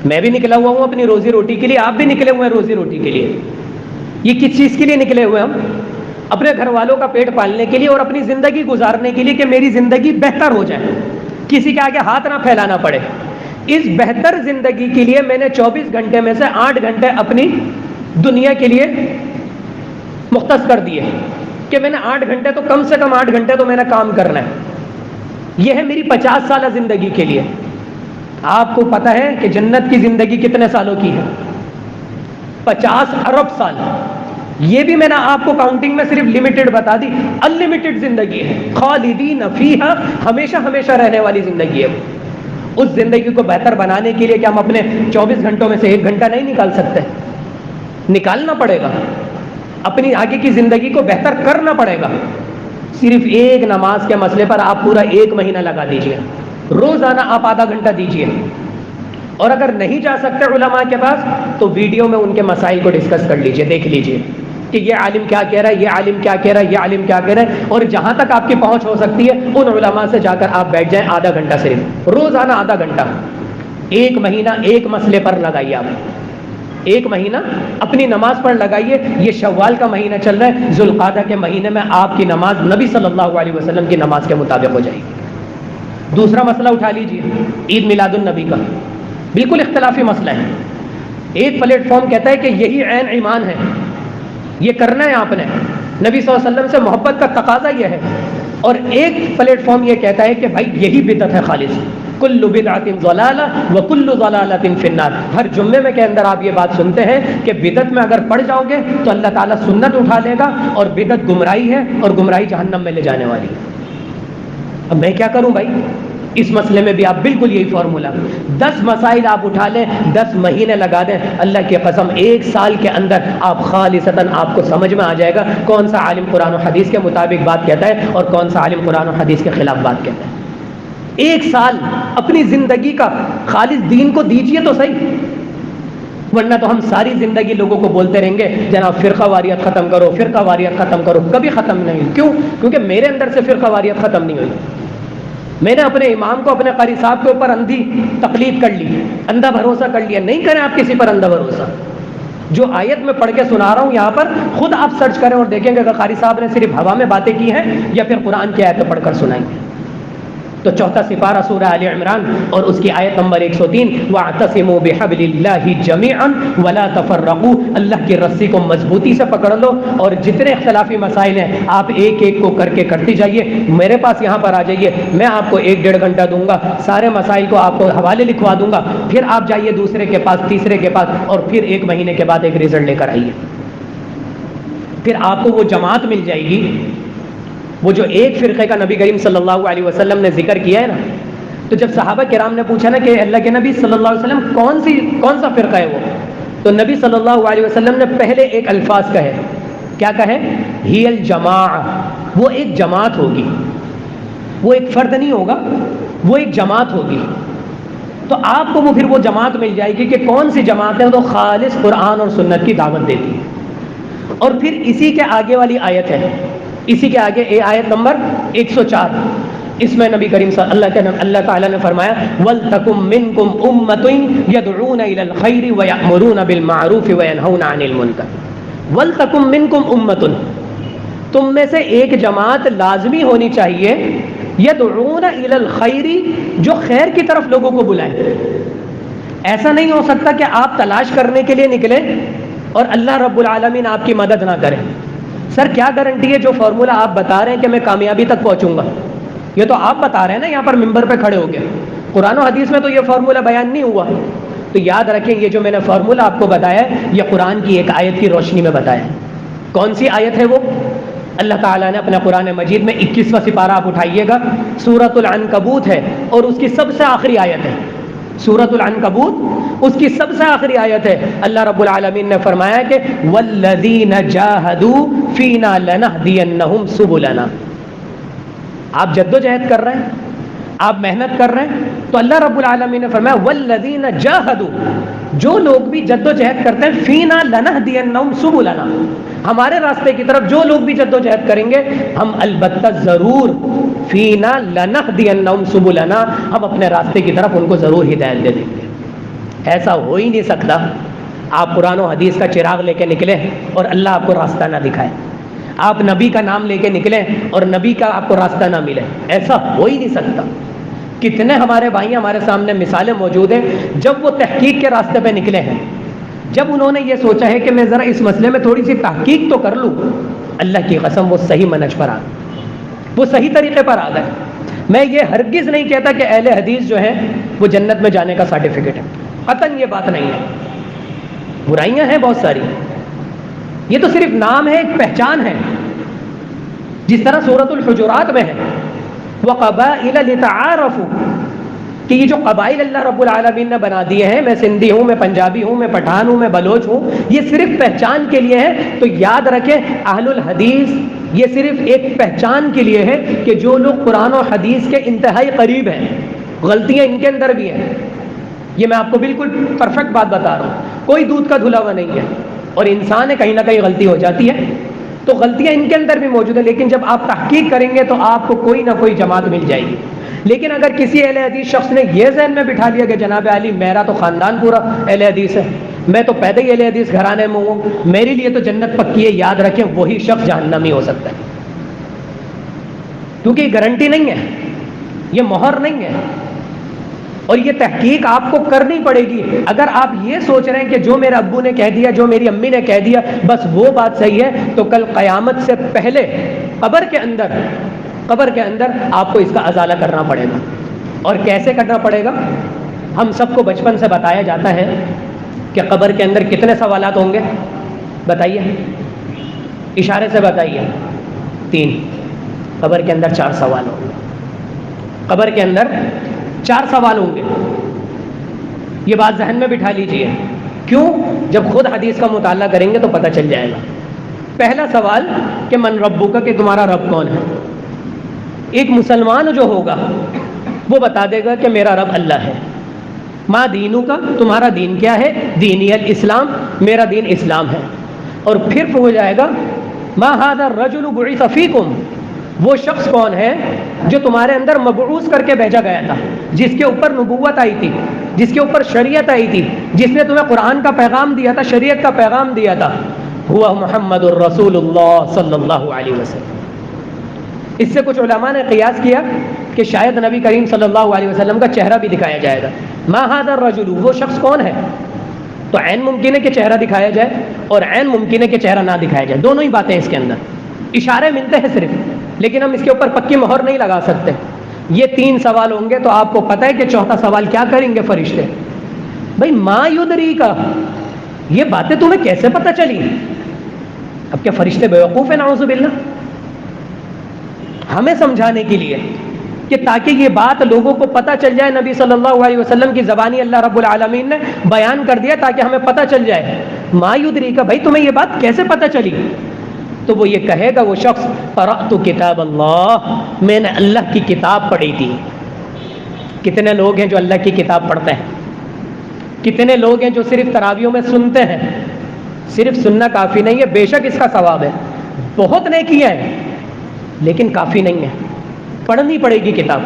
میں بھی نکلا ہوا ہوں اپنی روزی روٹی کے لیے، آپ بھی نکلے ہوئے ہیں روزی روٹی کے لیے. یہ کس چیز کے لیے نکلے ہوئے ہم؟ اپنے گھر والوں کا پیٹ پالنے کے لیے اور اپنی زندگی گزارنے کے لیے کہ میری زندگی بہتر ہو جائے، کسی کے آگے ہاتھ نہ پھیلانا پڑے. اس بہتر زندگی کے لیے میں نے 24 گھنٹے میں سے 8 گھنٹے اپنی دنیا کے لیے مختص کر دیے کہ میں نے 8 گھنٹے تو کم سے کم 8 گھنٹے تو میں نے کام کرنا ہے. یہ ہے میری 50 سالہ زندگی کے لیے. آپ کو پتہ ہے کہ جنت کی زندگی کتنے سالوں کی ہے؟ 50 ارب سال. یہ بھی میں نے آپ کو کاؤنٹنگ میں صرف لمیٹڈ بتا دی. انلمیٹڈ زندگی ہے، خالدین فیہا، ہمیشہ ہمیشہ رہنے والی زندگی ہے. اس زندگی کو بہتر بنانے کے لیے کہ ہم اپنے 24 گھنٹوں میں سے 1 گھنٹہ نہیں نکال سکتے؟ نکالنا پڑے گا. اپنی آگے کی زندگی کو بہتر کرنا پڑے گا. صرف ایک نماز کے مسئلے پر آپ پورا 1 مہینہ لگا دیجئے. روزانہ آپ آدھا گھنٹہ دیجئے. اور اگر نہیں جا سکتے علماء کے پاس تو ویڈیو میں ان کے مسائل کو ڈسکس کر لیجئے، دیکھ لیجئے کہ یہ عالم کیا کہہ رہا ہے، یہ عالم کیا کہہ رہا ہے، یہ عالم کیا کہہ رہا ہے. اور جہاں تک آپ کی پہنچ ہو سکتی ہے ان علماء سے جا کر آپ بیٹھ جائیں آدھا گھنٹہ، صرف روزانہ آدھا گھنٹہ. 1 مہینہ ایک مسئلے پر لگائیے. آپ 1 مہینہ اپنی نماز پر لگائیے. یہ شوال کا مہینہ چل رہا ہے، ذوالقعدہ کے مہینے میں آپ کی نماز نبی صلی اللہ علیہ وسلم کی نماز کے مطابق ہو جائے گی. دوسرا مسئلہ اٹھا لیجئے، عید میلاد النبی کا. بالکل اختلافی مسئلہ ہے. ایک پلیٹ فارم کہتا ہے کہ یہی عین ایمان ہے، یہ کرنا ہے آپ نے، نبی صلی اللہ علیہ وسلم سے محبت کا تقاضا یہ ہے. اور ایک پلیٹ فارم یہ کہتا ہے کہ بھائی یہی بدعت ہے خالص، کل بدعت ضلالہ وکل ضلالۃ فی النار. ہر جمعے میں کے اندر آپ یہ بات سنتے ہیں کہ بدعت میں اگر پڑ جاؤ گے تو اللہ تعالیٰ سنت اٹھا لے گا، اور بدعت گمراہی ہے اور گمراہی جہنم میں لے جانے والی ہے. اب میں کیا کروں بھائی؟ اس مسئلے میں بھی آپ بالکل یہی فارمولہ، 10 مسائل آپ اٹھا لیں، 10 مہینے لگا دیں، اللہ کی قسم 1 سال کے اندر آپ خالصتاً آپ کو سمجھ میں آ جائے گا کون سا عالم قرآن و حدیث کے مطابق بات کہتا ہے اور کون سا عالم قرآن و حدیث کے خلاف بات کہتا ہے. 1 سال اپنی زندگی کا خالص دین کو دیجئے تو صحیح، ورنہ تو ہم ساری زندگی لوگوں کو بولتے رہیں گے جناب فرقہ واریت ختم کرو، فرقہ واریت ختم کرو. کبھی ختم نہیں ہوئی. کیوں؟ کیونکہ میرے اندر سے فرقہ واریت ختم نہیں ہوئی. میں نے اپنے امام کو، اپنے قاری صاحب کے اوپر اندھی تقلید کر لی، اندھا بھروسہ کر لیا. نہیں کریں آپ کسی پر اندھا بھروسہ. جو آیت میں پڑھ کے سنا رہا ہوں یہاں پر، خود آپ سرچ کریں اور دیکھیں گے کہ قاری صاحب نے صرف ہوا میں باتیں کی ہیں یا پھر قرآن کی آیتیں پڑھ کر سنائیں گے. تو 4 سپارہ سورہ آل عمران اور اس کی آیت نمبر 103، وَاعْتَصِمُوا بِحَبْلِ اللَّهِ جَمِيعًا وَلَا تَفَرَّقُوا. اللہ کی رسی کو مضبوطی سے پکڑ لو اور جتنے اختلافی مسائل ہیں آپ ایک ایک کو کر کے کرتی جائیے. میرے پاس یہاں پر آ جائیے، میں آپ کو 1-1.5 گھنٹہ دوں گا، سارے مسائل کو آپ کو حوالے لکھوا دوں گا. پھر آپ جائیے دوسرے کے پاس، تیسرے کے پاس، اور پھر 1 مہینے کے بعد ایک رزلٹ لے کر آئیے. پھر آپ کو وہ جماعت مل جائے گی، وہ جو ایک فرقے کا نبی کریم صلی اللہ علیہ وسلم نے ذکر کیا ہے نا. تو جب صحابہ کرام نے پوچھا نا کہ اللہ کے نبی صلی اللہ علیہ وسلم کون سا فرقہ ہے وہ، تو نبی صلی اللہ علیہ وسلم نے پہلے ایک الفاظ کہے. کیا کہے؟ ہی الجماع. وہ ایک جماعت ہوگی، وہ ایک فرد نہیں ہوگا، وہ ایک جماعت ہوگی. تو آپ کو وہ پھر وہ جماعت مل جائے گی کہ کون سی جماعت ہے تو خالص قرآن اور سنت کی دعوت دیتی ہے. اور پھر اسی کے آگے والی آیت ہے، اسی کے آگے آیت نمبر 104، اس میں نبی کریم صلی اللہ تعالیٰ نے فرمایا وَلْتَكُمْ مِنْكُمْ أُمَّةٌ يَدْعُونَ إِلَى الْخَيْرِ وَيَأْمُرُونَ بِالْمَعْرُوفِ وَيَنْهَوْنَ عَنِ الْمُنْكَرِ. وَلْتَكُمْ مِنْكُمْ أُمَّةٌ، تم میں سے ایک جماعت لازمی ہونی چاہیے، يَدْعُونَ إِلَى الْخَيْرِ، جو خیر کی طرف لوگوں کو بلائیں. ایسا نہیں ہو سکتا کہ آپ تلاش کرنے کے لیے نکلیں اور اللہ رب العالمین آپ کی مدد نہ کریں. سر کیا گارنٹی ہے جو فارمولہ آپ بتا رہے ہیں کہ میں کامیابی تک پہنچوں گا؟ یہ تو آپ بتا رہے ہیں نا یہاں پر ممبر پہ کھڑے ہو گئے. قرآن و حدیث میں تو یہ فارمولہ بیان نہیں ہوا. تو یاد رکھیں یہ جو میں نے فارمولہ آپ کو بتایا ہے یہ قرآن کی ایک آیت کی روشنی میں بتایا ہے. کون سی آیت ہے وہ؟ اللہ تعالیٰ نے اپنے قرآن مجید میں 21واں سپارہ آپ اٹھائیے گا، سورۃ العنکبوت ہے اور اس کی سب سے آخری آیت ہے. سورۃ العنکبوت اس کی سب سے آخری آیت ہے. اللہ رب العالمین نے فرمایا کہ والذین جاہدوا فینا لنہدینہم سبلنا. آپ جدوجہد کر رہے ہیں، آپ محنت کر رہے ہیں تو اللہ رب العالمین نے فرمایا والذین جاہدوا، جو لوگ بھی جد و جہد کرتے ہیں فینا لنہدینہم سبلنا، ہمارے راستے کی طرف جو لوگ بھی جد و جہد کریں گے ہم البتہ ضرور فینا لنہدینہم سبلنا، ہم اپنے راستے کی طرف ان کو ضرور ہدایت دے دیں گے۔ ایسا ہو ہی نہیں سکتا آپ قرآن و حدیث کا چراغ لے کے نکلیں اور اللہ آپ کو راستہ نہ دکھائے، آپ نبی کا نام لے کے نکلیں اور نبی کا آپ کو راستہ نہ ملے، ایسا ہو ہی نہیں سکتا۔ کتنے ہمارے بھائی ہمارے سامنے مثالیں موجود ہیں جب وہ تحقیق کے راستے پہ نکلے ہیں، جب انہوں نے یہ سوچا ہے کہ میں ذرا اس مسئلے میں تھوڑی سی تحقیق تو کر لوں، اللہ کی قسم وہ صحیح منہج پر آ گئے، وہ صحیح طریقے پر آ گئے۔ میں یہ ہرگز نہیں کہتا کہ اہل حدیث جو ہے وہ جنت میں جانے کا سرٹیفکیٹ ہے، قطعاً یہ بات نہیں ہے، برائیاں ہیں بہت ساری، یہ تو صرف نام ہے، ایک پہچان ہے، جس طرح سورۃ الحجرات میں ہے وَقَبَائِلَ لِتَعَارَفُوا، کہ یہ جو قبائل اللہ رب العالمین نے بنا دیے ہیں، میں سندھی ہوں، میں پنجابی ہوں، میں پٹھان ہوں، میں بلوچ ہوں، یہ صرف پہچان کے لیے ہے۔ تو یاد رکھیں اہل الحدیث یہ صرف ایک پہچان کے لیے ہے کہ جو لوگ قرآن و حدیث کے انتہائی قریب ہیں، غلطیاں ان کے اندر بھی ہیں، یہ میں آپ کو بالکل پرفیکٹ بات بتا رہا ہوں، کوئی دودھ کا دھلا ہوا نہیں ہے، اور انسان ہے کہیں نہ کہیں غلطی ہو جاتی ہے، تو غلطیاں ان کے اندر بھی موجود ہیں، لیکن جب آپ تحقیق کریں گے تو آپ کو کوئی نہ کوئی جماعت مل جائے گی۔ لیکن اگر کسی اہل حدیث شخص نے یہ ذہن میں بٹھا لیا کہ جناب علی میرا تو خاندان پورا اہل حدیث ہے، میں تو پیدا ہی اہل حدیث گھرانے میں ہوں، میرے لیے تو جنت پکی ہے، یاد رکھیں وہی شخص جہنمی ہو سکتا ہے، کیونکہ یہ گارنٹی نہیں ہے، یہ مہر نہیں ہے، اور یہ تحقیق آپ کو کرنی پڑے گی۔ اگر آپ یہ سوچ رہے ہیں کہ جو میرے ابو نے کہہ دیا، جو میری امی نے کہہ دیا بس وہ بات صحیح ہے، تو کل قیامت سے پہلے قبر کے اندر آپ کو اس کا ازالہ کرنا پڑے گا۔ اور کیسے کرنا پڑے گا؟ ہم سب کو بچپن سے بتایا جاتا ہے کہ قبر کے اندر کتنے سوالات ہوں گے، بتائیے، اشارے سے بتائیے۔ 3۔ قبر کے اندر 4 سوال ہوں گے، قبر کے اندر 4 سوال ہوں گے، یہ بات ذہن میں بٹھا لیجئے۔ کیوں؟ جب خود حدیث کا مطالعہ کریں گے تو پتہ چل جائے گا۔ پہلا سوال کہ من ربک، کہ تمہارا رب کون ہے۔ ایک مسلمان جو ہوگا وہ بتا دے گا کہ میرا رب اللہ ہے۔ ما دینک، تمہارا دین کیا ہے؟ دینی الاسلام، میرا دین اسلام ہے۔ اور پھر ہو جائے گا ما ھذا الرجل بعث فیکم، وہ شخص کون ہے جو تمہارے اندر مبعوث کر کے بھیجا گیا تھا، جس کے اوپر نبوت آئی تھی، جس کے اوپر شریعت آئی تھی، جس نے تمہیں قرآن کا پیغام دیا تھا، شریعت کا پیغام دیا تھا، ہوا محمد الرسول اللہ صلی اللہ علیہ وسلم۔ اس سے کچھ علماء نے قیاس کیا کہ شاید نبی کریم صلی اللہ علیہ وسلم کا چہرہ بھی دکھایا جائے گا۔ ما ھذا الرجل، وہ شخص کون ہے؟ تو عین ممکن ہے کہ چہرہ دکھایا جائے اور عین ممکن ہے کہ چہرہ نہ دکھایا جائے، دونوں ہی باتیں اس کے اندر، اشارے ملتے ہیں صرف، لیکن ہم اس کے اوپر پکی مہر نہیں لگا سکتے۔ یہ 3 سوال ہوں گے تو آپ کو پتہ ہے کہ چوتھا سوال کیا کریں گے فرشتے؟ بھائی ما یدریک، یہ باتیں تمہیں کیسے پتہ چلی؟ اب کیا فرشتے بیوقوف ہیں؟ نعوذ باللہ۔ ہمیں سمجھانے کے لیے کہ تاکہ یہ بات لوگوں کو پتہ چل جائے، نبی صلی اللہ علیہ وسلم کی زبانی اللہ رب العالمین نے بیان کر دیا تاکہ ہمیں پتہ چل جائے۔ ما یدریک، بھائی تمہیں یہ بات کیسے پتہ چلی؟ تو وہ یہ کہے گا وہ شخص قرأت کتاب اللہ، میں نے اللہ کی کتاب پڑھی تھی۔ کتنے لوگ ہیں جو اللہ کی کتاب پڑھتے ہیں؟ کتنے لوگ ہیں جو صرف تراویحوں میں سنتے ہیں؟ صرف سننا کافی نہیں ہے، بے شک اس کا ثواب ہے، بہت نیکیاں ہیں، لیکن کافی نہیں ہے، پڑھنی پڑے گی کتاب۔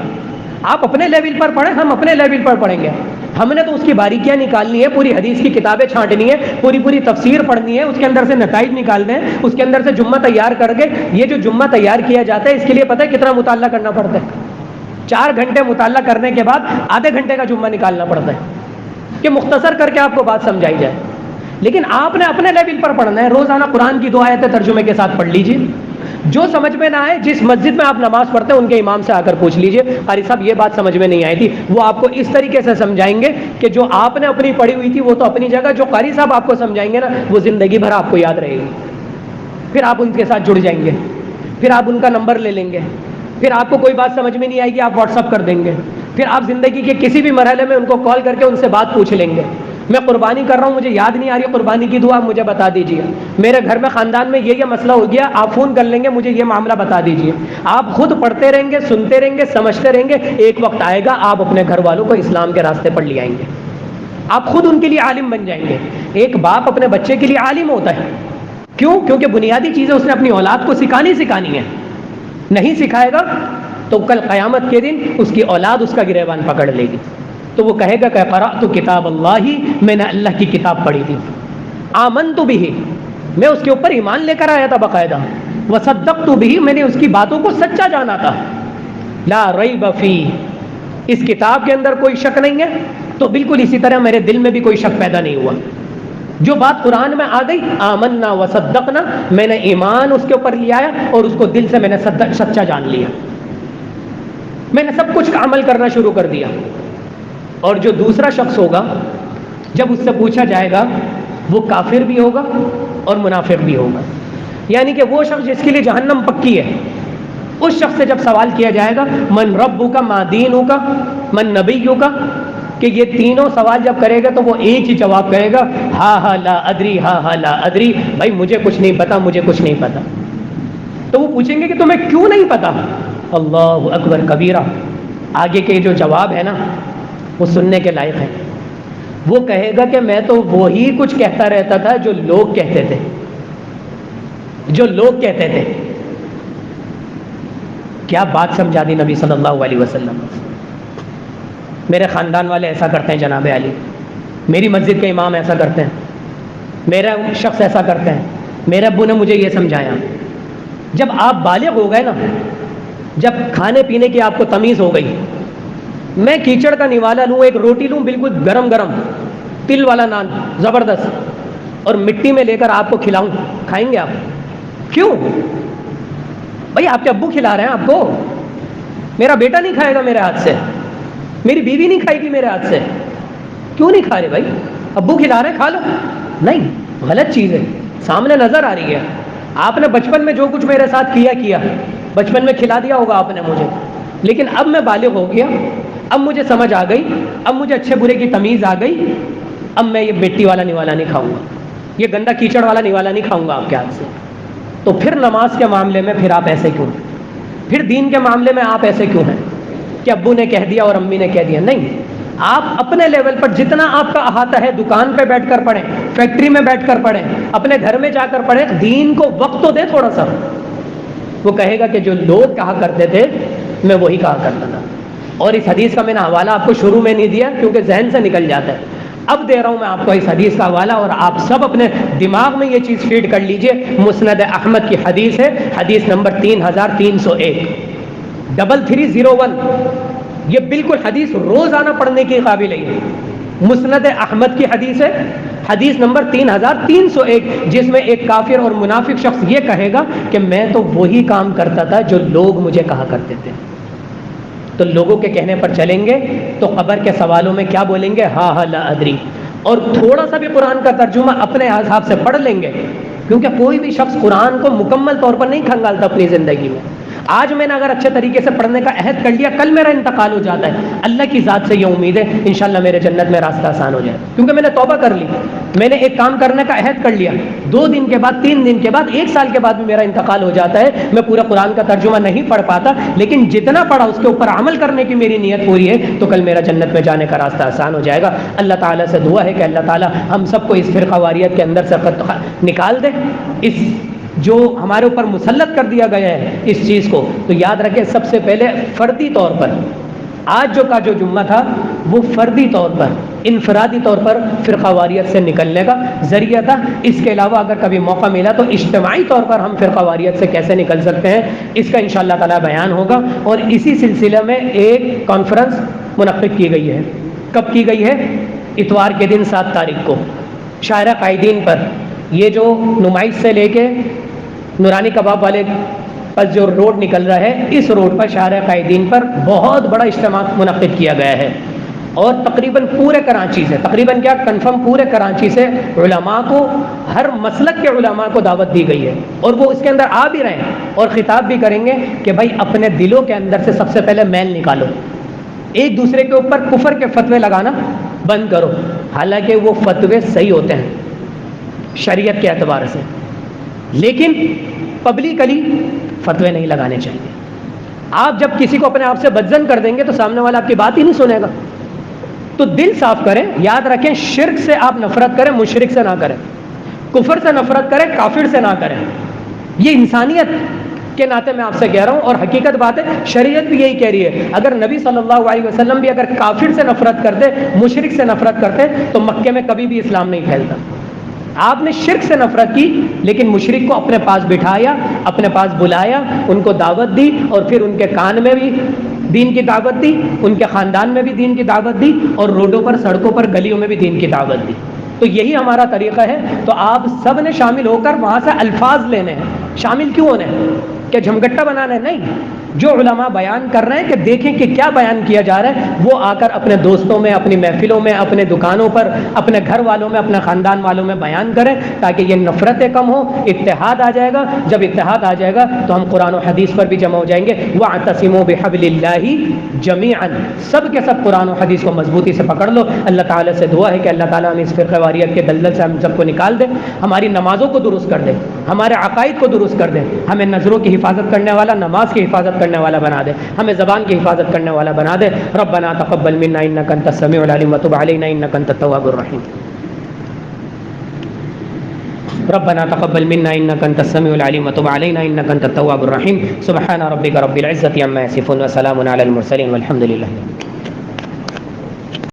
آپ اپنے لیول پر پڑھیں، ہم اپنے لیول پر پڑھیں گے، ہم نے تو اس کی باریکیاں نکالنی ہے، پوری حدیث کی کتابیں چھانٹنی ہے، پوری تفسیر پڑھنی ہے، اس کے اندر سے نتائج نکالنے ہیں، اس کے اندر سے جمعہ تیار کر کے، یہ جو جمعہ تیار کیا جاتا ہے اس کے لیے پتہ ہے کتنا مطالعہ کرنا پڑتا ہے؟ 4 گھنٹے مطالعہ کرنے کے بعد آدھے گھنٹے کا جمعہ نکالنا پڑتا ہے کہ مختصر کر کے آپ کو بات سمجھائی جائے۔ لیکن آپ نے اپنے لیول پر پڑھنا ہے، روزانہ قرآن کی 2 آیتیں ترجمے کے ساتھ پڑھ لیجیے، جو سمجھ میں نہ آئے، جس مسجد میں آپ نماز پڑھتے ہیں ان کے امام سے آ کر پوچھ لیجئے، قاری صاحب یہ بات سمجھ میں نہیں آئی تھی، وہ آپ کو اس طریقے سے سمجھائیں گے کہ جو آپ نے اپنی پڑھی ہوئی تھی وہ تو اپنی جگہ، جو قاری صاحب آپ کو سمجھائیں گے نا وہ زندگی بھر آپ کو یاد رہے گی، پھر آپ ان کے ساتھ جڑ جائیں گے، پھر آپ ان کا نمبر لے لیں گے، پھر آپ کو کوئی بات سمجھ میں نہیں آئے گی آپ واٹس ایپ کر دیں گے، پھر آپ زندگی کے کسی بھی مرحلے میں ان کو کال کر کے ان سے بات پوچھ لیں گے۔ میں قربانی کر رہا ہوں، مجھے یاد نہیں آ رہی قربانی کی دعا، مجھے بتا دیجیے. میرے گھر میں خاندان میں یہ مسئلہ ہو گیا، آپ فون کر لیں گے، مجھے یہ معاملہ بتا دیجیے. آپ خود پڑھتے رہیں گے، سنتے رہیں گے، سمجھتے رہیں گے، ایک وقت آئے گا آپ اپنے گھر والوں کو اسلام کے راستے پر لے آئیں گے. آپ خود ان کے لیے عالم بن جائیں گے. ایک باپ اپنے بچے کے لیے عالم ہوتا ہے. کیوں؟ کیونکہ بنیادی چیزیں اس نے اپنی اولاد کو سکھانی ہے. نہیں سکھائے گا تو کل قیامت کے دن اس کی اولاد اس کا گریبان پکڑ لے گی. تو وہ کہے گا کہ قرأت کتاب اللہ، میں نے اللہ کی کتاب پڑھی تھی. آمنت بہ، میں اس کے اوپر ایمان لے کر آیا تھا باقاعدہ. وصدقت بہ، میں نے اس کی باتوں کو سچا جانا تھا. لا ریب فیہ، اس کتاب کے اندر کوئی شک نہیں ہے. تو بالکل اسی طرح میرے دل میں بھی کوئی شک پیدا نہیں ہوا. جو بات قرآن میں آ گئی، آمنا وصدقنا، میں نے ایمان اس کے اوپر لے آیا اور اس کو دل سے میں نے سچا جان لیا. میں نے سب کچھ عمل کرنا شروع کر دیا. اور جو دوسرا شخص ہوگا، جب اس سے پوچھا جائے گا، وہ کافر بھی ہوگا اور منافق بھی ہوگا. یعنی کہ وہ شخص جس کے لیے جہنم پکی ہے، اس شخص سے جب سوال کیا جائے گا من ربک ما دینک من نبیک، کہ یہ تینوں سوال جب کرے گا تو وہ ایک ہی جواب کہے گا، ہاں لا ادری، ہاں لا ادری، بھائی مجھے کچھ نہیں پتا، مجھے کچھ نہیں پتا. تو وہ پوچھیں گے کہ تمہیں کیوں نہیں پتا؟ اللہ اکبر کبیرہ. آگے کے جو جواب ہے نا وہ سننے کے لائق ہے. وہ کہے گا کہ میں تو وہی کچھ کہتا رہتا تھا جو لوگ کہتے تھے، جو لوگ کہتے تھے. کیا بات سمجھا دی نبی صلی اللہ علیہ وسلم. میرے خاندان والے ایسا کرتے ہیں جناب علی، میری مسجد کے امام ایسا کرتے ہیں، میرا شخص ایسا کرتے ہیں، میرے ابو نے مجھے یہ سمجھایا. جب آپ بالغ ہو گئے نا، جب کھانے پینے کی آپ کو تمیز ہو گئی، میں کیچڑ کا نوالا لوں، ایک روٹی لوں بالکل گرم گرم، تل والا نان زبردست، اور مٹی میں لے کر آپ کو کھلاؤں، کھائیں گے آپ؟ کیوں بھائی؟ آپ کے ابو کھلا رہے ہیں آپ کو. میرا بیٹا نہیں کھائے گا میرے ہاتھ سے، میری بیوی نہیں کھائے گی میرے ہاتھ سے. کیوں نہیں کھا رہے بھائی؟ ابو کھلا رہے ہیں، کھا لو. نہیں، غلط چیز ہے، سامنے نظر آ رہی ہے. آپ نے بچپن میں جو کچھ میرے ساتھ کیا، بچپن میں کھلا دیا ہوگا آپ نے مجھے، لیکن اب میں بالغ ہو گیا، اب مجھے سمجھ آ گئی، اب مجھے اچھے برے کی تمیز آ گئی. اب میں یہ مٹی والا نوالا نہیں کھاؤں گا، یہ گندا کیچڑ والا نوالا نہیں کھاؤں گا آپ کے ہاتھ سے. تو پھر نماز کے معاملے میں پھر آپ ایسے کیوں؟ پھر دین کے معاملے میں آپ ایسے کیوں ہیں کہ ابو نے کہہ دیا اور امی نے کہہ دیا؟ نہیں، آپ اپنے لیول پر جتنا آپ کا احاطہ ہے، دکان پہ بیٹھ کر پڑھیں، فیکٹری میں بیٹھ کر پڑھیں، اپنے گھر میں جا کر پڑھیں. دین کو وقت تو دے تھوڑا سا. وہ کہے گا کہ جو لوگ کہا کرتے تھے میں وہی کہا کرتا تھا. اور اس حدیث کا میں نے حوالہ آپ کو شروع میں نہیں دیا کیونکہ ذہن سے نکل جاتا ہے. اب دے رہا ہوں میں آپ کو اس حدیث کا حوالہ، اور آپ سب اپنے دماغ میں یہ چیز فیڈ کر لیجئے. مسند احمد کی حدیث ہے، حدیث نمبر 3301، 3301. یہ بالکل حدیث روزانہ پڑھنے کے قابل ہے. مسند احمد کی حدیث ہے، حدیث نمبر 3301، جس میں ایک کافر اور منافق شخص یہ کہے گا کہ میں تو وہی کام کرتا تھا جو لوگ مجھے کہا کرتے تھے. تو لوگوں کے کہنے پر چلیں گے تو قبر کے سوالوں میں کیا بولیں گے؟ ہاں لا ادری. اور تھوڑا سا بھی قرآن کا ترجمہ اپنے حساب سے پڑھ لیں گے، کیونکہ کوئی بھی شخص قرآن کو مکمل طور پر نہیں کھنگالتا اپنی زندگی میں. آج میں نے اگر اچھے طریقے سے پڑھنے کا عہد کر لیا، کل میرا انتقال ہو جاتا ہے. اللہ کی ذات سے یہ امید ہے انشاءاللہ میرے جنت میں راستہ آسان ہو جائے، کیونکہ میں نے توبہ کر لی. میں نے ایک کام کرنے کا عہد کر لیا، 2 دن کے بعد، 3 دن کے بعد، 1 سال کے بعد بھی میرا انتقال ہو جاتا ہے. میں پورا قرآن کا ترجمہ نہیں پڑھ پاتا، لیکن جتنا پڑھا اس کے اوپر عمل کرنے کی میری نیت پوری ہے تو کل میرا جنت میں جانے کا راستہ آسان ہو جائے گا. اللہ تعالیٰ سے دعا ہے کہ اللہ تعالیٰ ہم سب کو اس فرقہ واریت کے اندر سے نکال دے. اس جو ہمارے اوپر مسلط کر دیا گیا ہے اس چیز کو، تو یاد رکھیں سب سے پہلے فردی طور پر آج کا جو جمعہ تھا وہ فردی طور پر، انفرادی طور پر فرقہ واریت سے نکلنے کا ذریعہ تھا. اس کے علاوہ اگر کبھی موقع ملا تو اجتماعی طور پر ہم فرقہ واریت سے کیسے نکل سکتے ہیں، اس کا انشاءاللہ تعالی بیان ہوگا. اور اسی سلسلے میں ایک کانفرنس منعقد کی گئی ہے. کب کی گئی ہے؟ اتوار کے دن 7 تاریخ کو شاہراہ قائدین پر. یہ جو نمائش سے لے کے نورانی کباب والے پر جو روڈ نکل رہا ہے، اس روڈ پر شاہراہ قائدین پر بہت بڑا اجتماع منعقد کیا گیا ہے. اور تقریباً پورے کراچی سے، تقریباً کیا کنفرم پورے کراچی سے علماء کو، ہر مسلک کے علماء کو دعوت دی گئی ہے. اور وہ اس کے اندر آ بھی رہے ہیں اور خطاب بھی کریں گے کہ بھائی اپنے دلوں کے اندر سے سب سے پہلے میل نکالو. ایک دوسرے کے اوپر کفر کے فتوے لگانا بند کرو، حالانکہ وہ فتوے صحیح ہوتے ہیں شریعت کے اعتبار سے، لیکن پبلکلی فتوے نہیں لگانے چاہیے۔ آپ جب کسی کو اپنے آپ سے بدظن کر دیں گے تو سامنے والا آپ کی بات ہی نہیں سنے گا۔ تو دل صاف کریں، یاد رکھیں شرک سے آپ نفرت کریں، مشرک سے نہ کریں، کفر سے نفرت کریں، کافر سے نہ کریں۔ یہ انسانیت کے ناطے میں آپ سے کہہ رہا ہوں، اور حقیقت بات ہے شریعت بھی یہی کہہ رہی ہے۔ اگر نبی صلی اللہ علیہ وسلم بھی اگر کافر سے نفرت کرتے، مشرک سے نفرت کرتے تو مکے میں کبھی بھی اسلام نہیں پھیلتا۔ آپ نے شرک سے نفرت کی، لیکن مشرک کو اپنے پاس بٹھایا، اپنے پاس بلایا، ان کو دعوت دی، اور پھر ان کے کان میں بھی دین کی دعوت دی، ان کے خاندان میں بھی دین کی دعوت دی، اور روڈوں پر، سڑکوں پر، گلیوں میں بھی دین کی دعوت دی۔ تو یہی ہمارا طریقہ ہے۔ تو آپ سب نے شامل ہو کر وہاں سے الفاظ لینے ہیں۔ شامل کیوں ہونے ہیں؟ کہ جھمگٹا بنانا ہے؟ نہیں، جو علماء بیان کر رہے ہیں کہ دیکھیں کہ کیا بیان کیا جا رہا ہے، وہ آ کر اپنے دوستوں میں، اپنی محفلوں میں، اپنے دکانوں پر، اپنے گھر والوں میں، اپنے خاندان والوں میں بیان کریں، تاکہ یہ نفرتیں کم ہوں، اتحاد آ جائے گا۔ جب اتحاد آ جائے گا تو ہم قرآن و حدیث پر بھی جمع ہو جائیں گے۔ وَاعْتَصِمُوا بِحَبْلِ اللَّهِ جَمِيعًا، سب کے سب قرآن و حدیث کو مضبوطی سے پکڑ لو۔ اللہ تعالیٰ سے دعا ہے کہ اللہ تعالیٰ ہمیں اس فرقہ واریت کے دلدل سے ہم سب کو نکال دے، ہماری نمازوں کو درست کر دے، ہمارے عقائد کو درست کر دے، ہمیں نظروں کی حفاظت کرنے والا، نماز کی حفاظت کرنے والا بنا دے، ہمیں زبان کی حفاظت کرنے والا بنا دے۔ ربنا تقبل منا انک انت السمیع العلیم وتب علینا انک انت التواب الرحیم۔ ربنا تقبل منا انک انت السمیع العلیم وتب علینا انک انت التواب الرحیم۔ سبحان ربک رب العزة عما یصفون وسلام علی المرسلین والحمد للہ۔